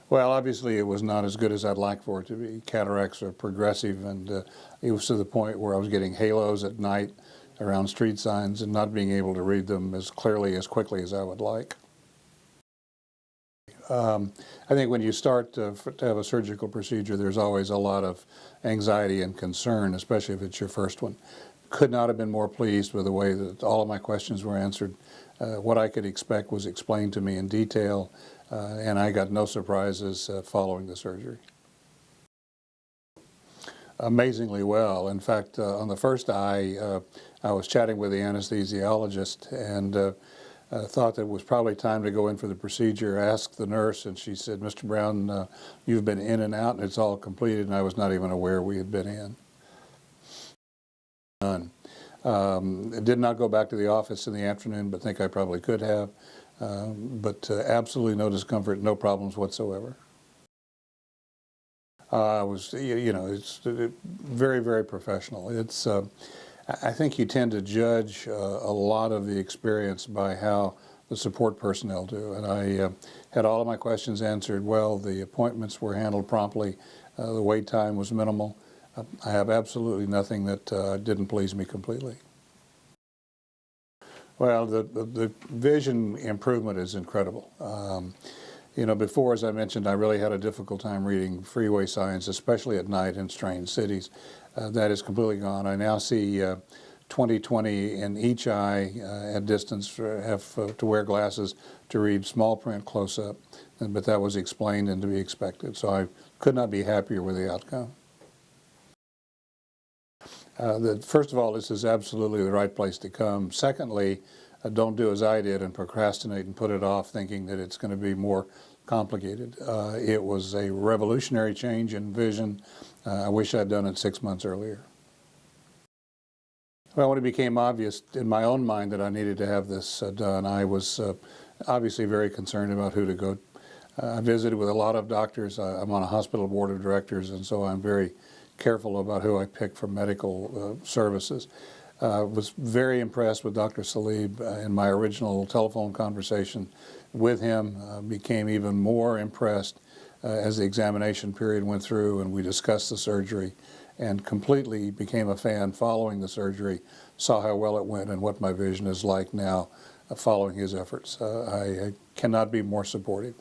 Well, obviously it was not as good as I'd like for it to be. Cataracts are progressive, and it was to the point where I was getting halos at night around street signs and not being able to read them as clearly, as quickly as I would like. I think when you start to have a surgical procedure, there's always a lot of anxiety and concern, especially if it's your first one. Could not have been more pleased with the way that all of my questions were answered. What I could expect was explained to me in detail, and I got no surprises following the surgery. Amazingly well. In fact, on the first eye, I was chatting with the anesthesiologist and thought that it was probably time to go in for the procedure. I asked the nurse, and she said, "Mr. Brown, you've been in and out, and it's all completed," and I was not even aware we had been in. None. I did not go back to the office in the afternoon, but think I probably could have. But absolutely no discomfort, no problems whatsoever. It's very, very professional. I think you tend to judge a lot of the experience by how the support personnel do. And I had all of my questions answered well. The appointments were handled promptly. The wait time was minimal. I have absolutely nothing that didn't please me completely. Well, the vision improvement is incredible. Before, as I mentioned, I really had a difficult time reading freeway signs, especially at night in strange cities. That is completely gone. I now see 20/20 in each eye at distance, have to wear glasses to read small print close up, but that was explained and to be expected. So I could not be happier with the outcome. First of all, this is absolutely the right place to come. Secondly, don't do as I did and procrastinate and put it off thinking that it's going to be more complicated. It was a revolutionary change in vision. I wish I'd done it 6 months earlier. Well, when it became obvious in my own mind that I needed to have this done, I was obviously very concerned about who to go. I visited with a lot of doctors. I'm on a hospital board of directors, and so I'm very careful about who I pick for medical services. Was very impressed with Dr. Salib in my original telephone conversation with him. Became even more impressed as the examination period went through and we discussed the surgery, and completely became a fan following the surgery, saw how well it went and what my vision is like now following his efforts. I cannot be more supportive.